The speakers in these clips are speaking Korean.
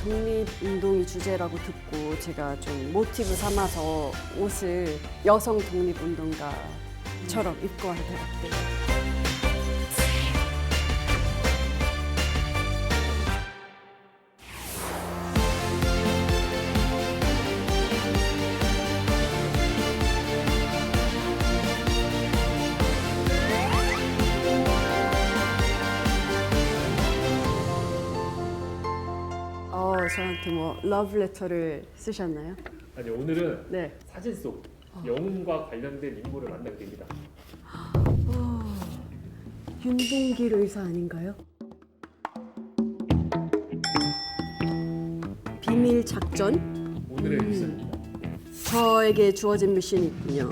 독립운동이 주제라고 듣고 제가 좀 모티브 삼아서 옷을 여성 독립운동가처럼 입고 하더라고요. 저한테 뭐 러브레터를 쓰셨나요? 아니 오늘은 네. 사진 속 영웅과 관련된 인물을 만나게 됩니다. 윤봉길 의사 아닌가요? 비밀 작전? 오늘의 미션입니다. 저에게 주어진 미션이 있군요.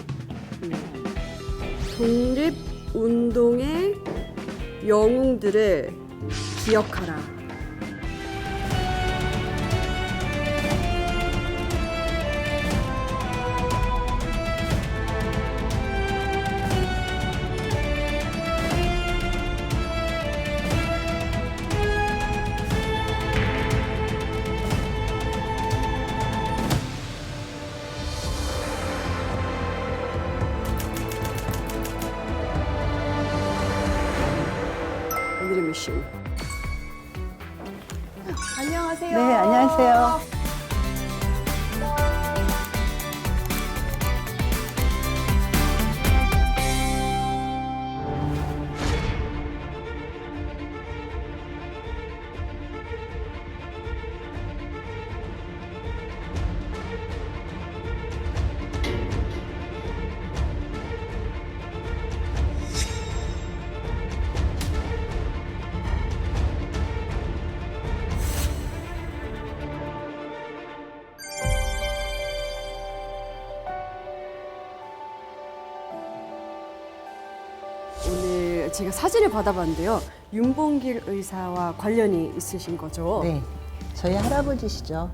독립운동의 영웅들을 기억하라. 오늘의 미션. 안녕하세요. 네, 안녕하세요. 오늘 제가 사진을 받아봤는데요. 윤봉길 의사와 관련이 있으신 거죠? 네, 저희 할아버지시죠.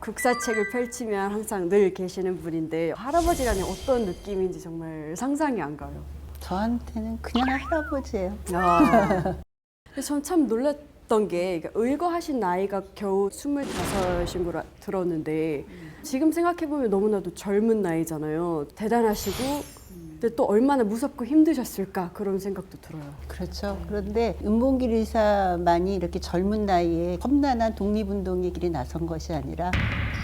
국사책을 펼치면 항상 늘 계시는 분인데 할아버지라니 어떤 느낌인지 정말 상상이 안 가요. 저한테는 그냥 할아버지예요. 전 참 놀랐던 게 의거하신 나이가 겨우 25이신 걸 들었는데 지금 생각해보면 너무나도 젊은 나이잖아요. 대단하시고 근데 또 얼마나 무섭고 힘드셨을까 그런 생각도 들어요. 그렇죠. 그런데 윤봉길 의사만이 이렇게 젊은 나이에 험난한 독립운동의 길에 나선 것이 아니라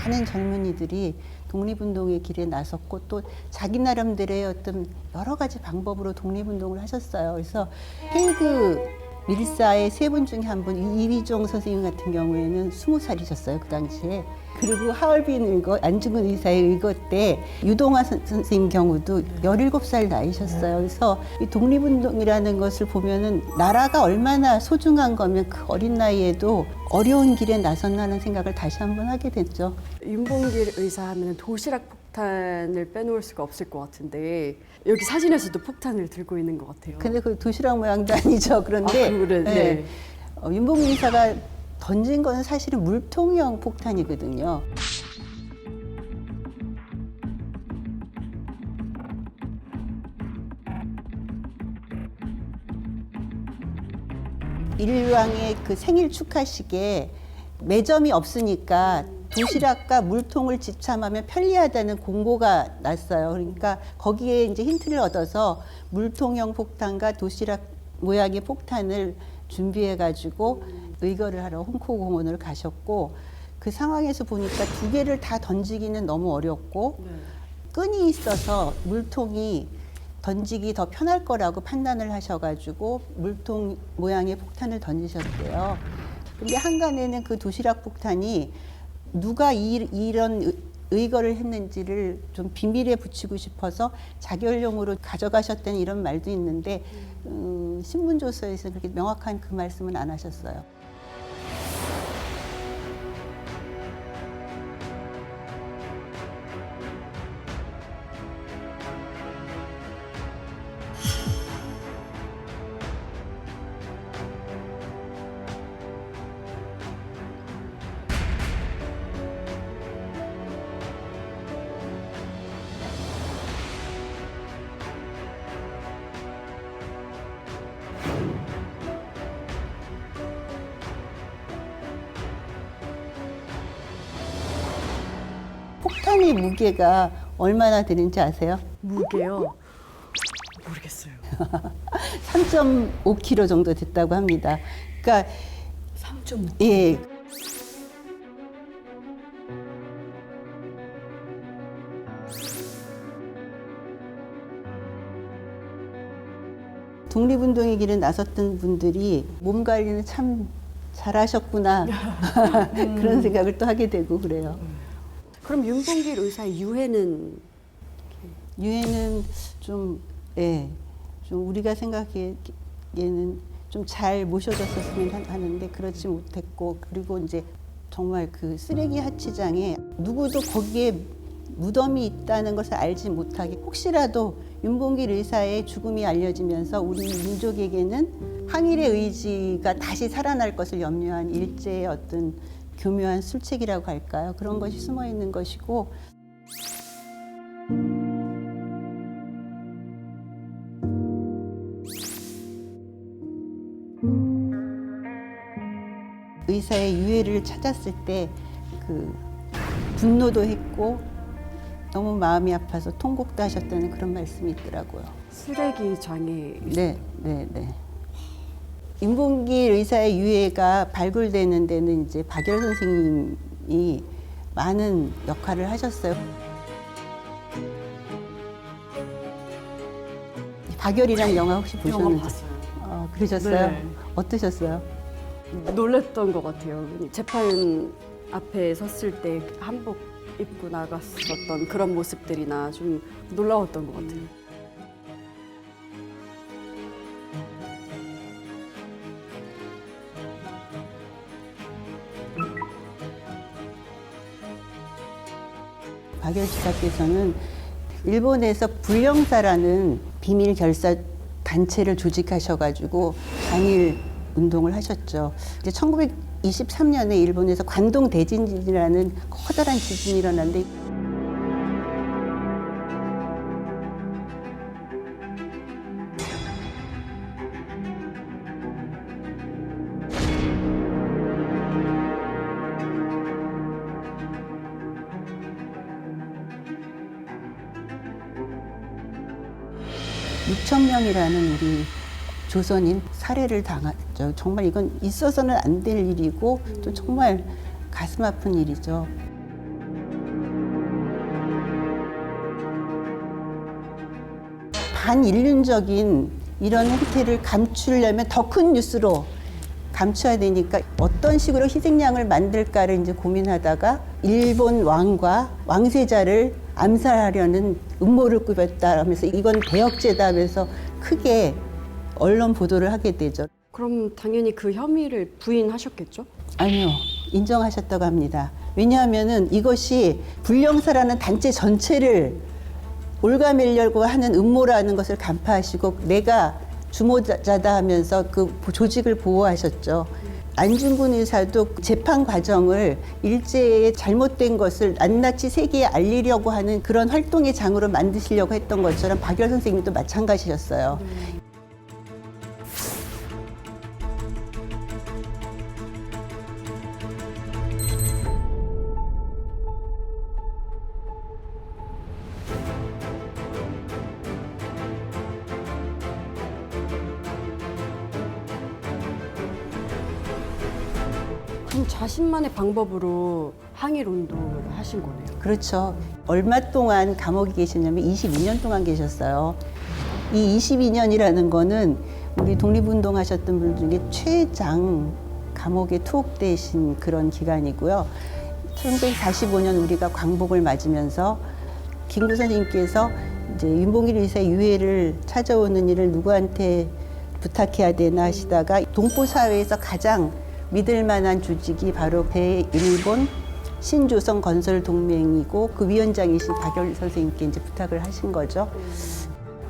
많은 젊은이들이 독립운동의 길에 나섰고 또 자기 나름대로의 어떤 여러 가지 방법으로 독립운동을 하셨어요. 그래서 헤이그 밀사의 세 분 중에 한 분 이휘종 선생님 같은 경우에는 20살이셨어요. 그 당시에. 그리고 하얼빈 의거, 안중근 의사의 의거 때 유동화 선생님 경우도 17살 나이셨어요. 그래서 이 독립운동이라는 것을 보면은 나라가 얼마나 소중한 거면 그 어린 나이에도 어려운 길에 나섰나는 생각을 다시 한번 하게 됐죠. 윤봉길 의사 하면 도시락 폭탄을 빼놓을 수가 없을 것 같은데 여기 사진에서도 폭탄을 들고 있는 것 같아요. 근데 그 도시락 모양도 아니죠. 그런데 그래, 네. 윤봉길 의사가 던진 건 사실은 물통형 폭탄이거든요. 일왕의 그 생일 축하식에 매점이 없으니까 도시락과 물통을 지참하면 편리하다는 공고가 났어요. 그러니까 거기에 이제 힌트를 얻어서 물통형 폭탄과 도시락 모양의 폭탄을 준비해가지고 의거를 하러 홍콩 공원을 가셨고 그 상황에서 보니까 두 개를 다 던지기는 너무 어렵고 끈이 있어서 물통이 던지기 더 편할 거라고 판단을 하셔가지고 물통 모양의 폭탄을 던지셨대요. 근데 한간에는 그 도시락 폭탄이 누가 이런 의거를 했는지를 좀 비밀에 붙이고 싶어서 자결용으로 가져가셨다는 이런 말도 있는데 신문 조서에서 그렇게 명확한 그 말씀은 안 하셨어요. 폭탄의 무게가 얼마나 되는지 아세요? 무게요? 모르겠어요. 3.5kg 정도 됐다고 합니다. 그러니까 3.5. 예. 독립운동의 길에 나섰던 분들이 몸 관리는 참 잘하셨구나 그런 생각을 또 하게 되고 그래요. 그럼 윤봉길 의사의 유해는 유해는 좀, 예, 좀 우리가 생각하기에는 좀 잘 모셔졌었으면 하는데 그렇지 못했고, 그리고 이제 정말 그 쓰레기 하치장에 누구도 거기에 무덤이 있다는 것을 알지 못하게, 혹시라도 윤봉길 의사의 죽음이 알려지면서 우리 민족에게는 항일의 의지가 다시 살아날 것을 염려한 일제의 어떤 교묘한 술책이라고 할까요? 그런 것이 숨어 있는 것이고, 의사의 유해를 찾았을 때 그 분노도 했고 너무 마음이 아파서 통곡도 하셨다는 그런 말씀이 있더라고요. 쓰레기장에 네, 네, 네. 윤봉길 의사의 유해가 발굴되는 데는 이제 박열 선생님이 많은 역할을 하셨어요. 박열이란 영화 혹시 영화 보셨는지? 봤어요. 그러셨어요? 네. 어떠셨어요? 놀랬던 것 같아요. 재판 앞에 섰을 때 한복 입고 나갔었던 그런 모습들이나 좀 놀라웠던 것 같아요. 박열 지사께서는 일본에서 불령사라는 비밀 결사 단체를 조직하셔가지고 반일 운동을 하셨죠. 이제 1923년에 일본에서 관동 대지진이라는 커다란 지진이 일어났는데, (6천 명이라는) 우리 조선인 살해를 당했죠. 정말 이건 있어서는 안 될 일이고 또 정말 가슴 아픈 일이죠. 반인륜적인 이런 행태를 감추려면 더 큰 뉴스로 감춰야 되니까 어떤 식으로 희생양을 만들까를 이제 고민하다가 일본 왕과 왕세자를 암살하려는 음모를 꾸몄다 하면서 이건 대역죄다 하면서 크게 언론 보도를 하게 되죠. 그럼 당연히 그 혐의를 부인하셨겠죠? 아니요, 인정하셨다고 합니다. 왜냐하면은 이것이 불령사라는 단체 전체를 올가매려고 하는 음모라는 것을 간파하시고 내가 주모자다 하면서 그 조직을 보호하셨죠. 안중근 의사도 재판 과정을 일제의 잘못된 것을 낱낱이 세계에 알리려고 하는 그런 활동의 장으로 만드시려고 했던 것처럼 박열 선생님도 마찬가지셨어요. 그럼 자신만의 방법으로 항일 운동을 하신 거네요. 그렇죠. 얼마 동안 감옥에 계셨냐면 22년 동안 계셨어요. 이 22년이라는 거는 우리 독립운동 하셨던 분 중에 최장 감옥에 투옥되신 그런 기간이고요. 1945년 우리가 광복을 맞으면서 김구 선생님께서 이제 윤봉길 의사의 유해를 찾아오는 일을 누구한테 부탁해야 되나 하시다가 동포사회에서 가장 믿을 만한 조직이 바로 대일본 신조선 건설 동맹이고 그 위원장이신 박열 선생님께 이제 부탁을 하신 거죠.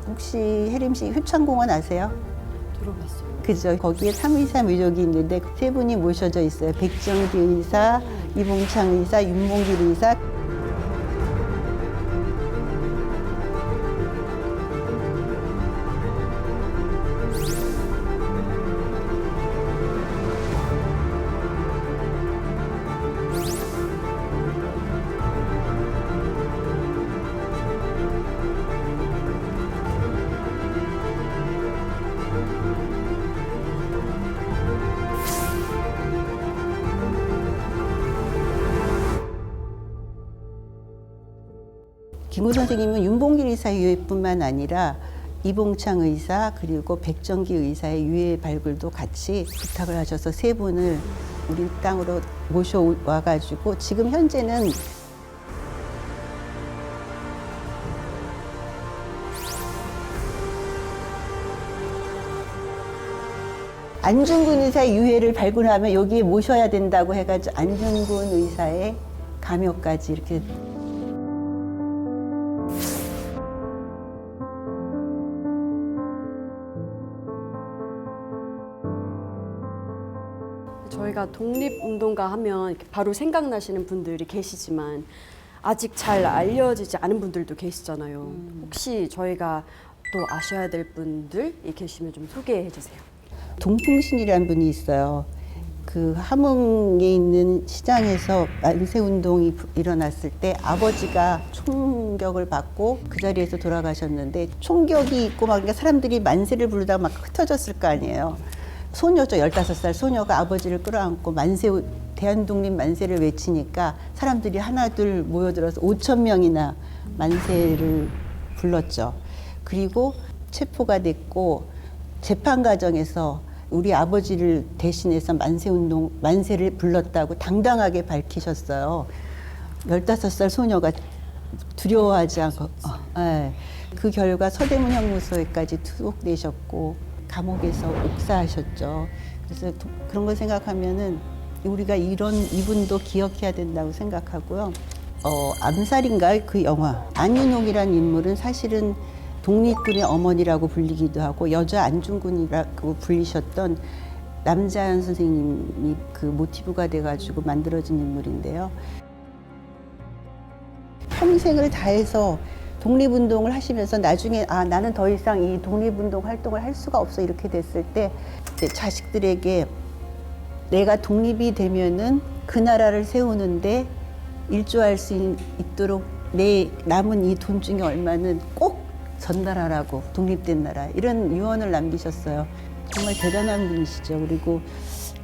혹시 혜림씨 효창공원 아세요? 들어봤어요. 그죠. 거기에 3의사 묘역이 있는데 세 분이 모셔져 있어요. 백정기 의사, 이봉창 의사, 윤봉길 의사. 김구 선생님은 윤봉길 의사 유해뿐만 아니라 이봉창 의사 그리고 백정기 의사의 유해 발굴도 같이 부탁을 하셔서 세 분을 우리 땅으로 모셔와가지고 지금 현재는 안중근 의사의 유해를 발굴하면 여기에 모셔야 된다고 해가지고 안중근 의사의 가묘까지 이렇게. 저희가 독립운동가 하면 이렇게 바로 생각나시는 분들이 계시지만 아직 잘 알려지지 않은 분들도 계시잖아요. 혹시 저희가 또 아셔야 될 분들이 계시면 좀 소개해 주세요. 동풍신이라는 분이 있어요. 그 함흥에 있는 시장에서 만세운동이 일어났을 때 아버지가 총격을 받고 그 자리에서 돌아가셨는데 총격이 있고 막 그러니까 사람들이 만세를 부르다가 막 흩어졌을 거 아니에요. 소녀죠. 15살 소녀가 아버지를 끌어안고 대한독립 만세를 외치니까 사람들이 하나둘 모여들어서 5천 명이나 만세를 불렀죠. 그리고 체포가 됐고 재판 과정에서 우리 아버지를 대신해서 만세를 불렀다고 당당하게 밝히셨어요. 15살 소녀가 두려워하지 않고. 네. 그 결과 서대문 형무소에까지 투옥되셨고 감옥에서 옥사하셨죠. 그래서 그런 걸 생각하면은 우리가 이분도 기억해야 된다고 생각하고요. 암살인가 그 영화 안윤옥이라는 인물은 사실은 독립군의 어머니라고 불리기도 하고 여자 안중근이라고 불리셨던 남자연 선생님이 그 모티브가 돼가지고 만들어진 인물인데요. 평생을 다해서 독립운동을 하시면서 나중에 나는 더 이상 이 독립운동 활동을 할 수가 없어 이렇게 됐을 때 자식들에게 내가 독립이 되면은 그 나라를 세우는데 일조할 수 있도록 내 남은 이 돈 중에 얼마는 꼭 전달하라고 독립된 나라 이런 유언을 남기셨어요. 정말 대단한 분이시죠. 그리고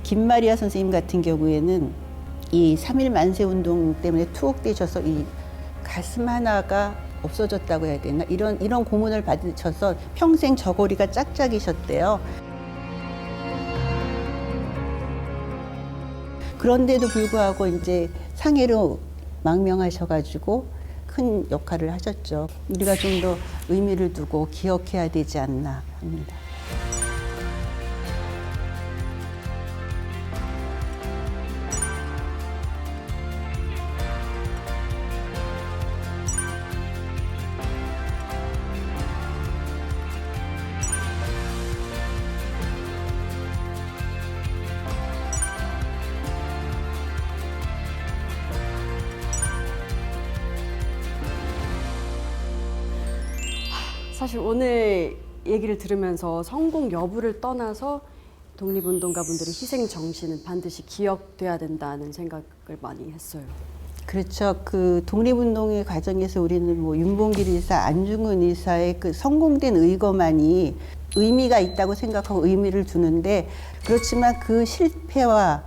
김마리아 선생님 같은 경우에는 이 3.1 만세운동 때문에 투옥되셔서 이 가슴 하나가 없어졌다고 해야 되나 이런 고문을 받으셔서 평생 저고리가 짝짝이셨대요. 그런데도 불구하고 이제 상해로 망명하셔가지고 큰 역할을 하셨죠. 우리가 좀 더 의미를 두고 기억해야 되지 않나 합니다. 사실 오늘 얘기를 들으면서 성공 여부를 떠나서 독립운동가분들의 희생 정신은 반드시 기억돼야 된다는 생각을 많이 했어요. 그렇죠. 그 독립운동의 과정에서 우리는 뭐 윤봉길 의사, 안중근 의사의 그 성공된 의거만이 의미가 있다고 생각하고 의미를 두는데 그렇지만 그 실패와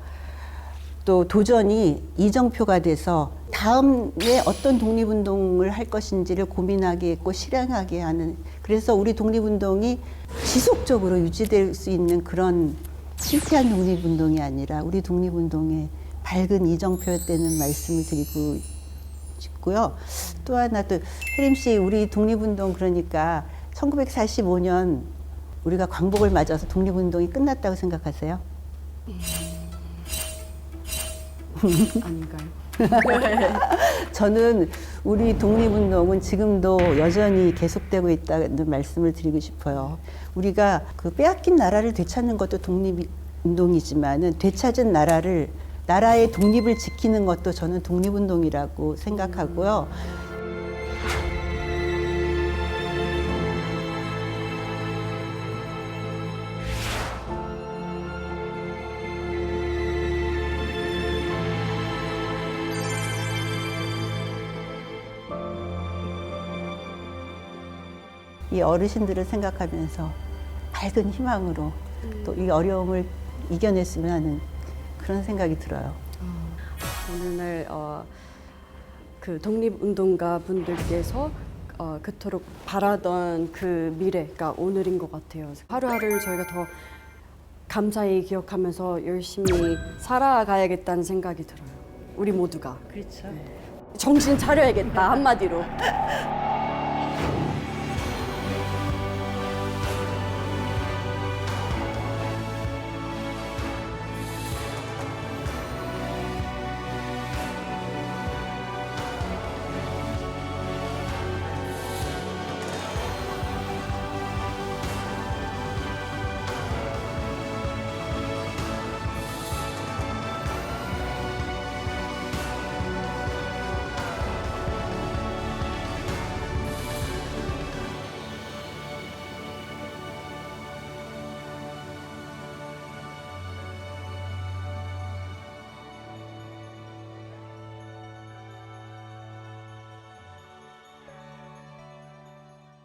또 도전이 이정표가 돼서 다음에 어떤 독립운동을 할 것인지를 고민하게 했고 실행하게 하는 그래서 우리 독립운동이 지속적으로 유지될 수 있는 그런 실패한 독립운동이 아니라 우리 독립운동의 밝은 이정표였다는 말씀을 드리고 싶고요. 또 하나 또 혜림 씨 우리 독립운동 그러니까 1945년 우리가 광복을 맞아서 독립운동이 끝났다고 생각하세요? 아닌가요? 저는 우리 독립운동은 지금도 여전히 계속되고 있다는 말씀을 드리고 싶어요. 우리가 그 빼앗긴 나라를 되찾는 것도 독립운동이지만은 되찾은 나라의 독립을 지키는 것도 저는 독립운동이라고 생각하고요. 이 어르신들을 생각하면서 밝은 희망으로 또 이 어려움을 이겨냈으면 하는 그런 생각이 들어요. 오늘날 그 독립운동가 분들께서 그토록 바라던 그 미래가 오늘인 것 같아요. 하루하루를 저희가 더 감사히 기억하면서 열심히 살아가야겠다는 생각이 들어요. 우리 모두가. 그렇죠. 정신 차려야겠다 한마디로.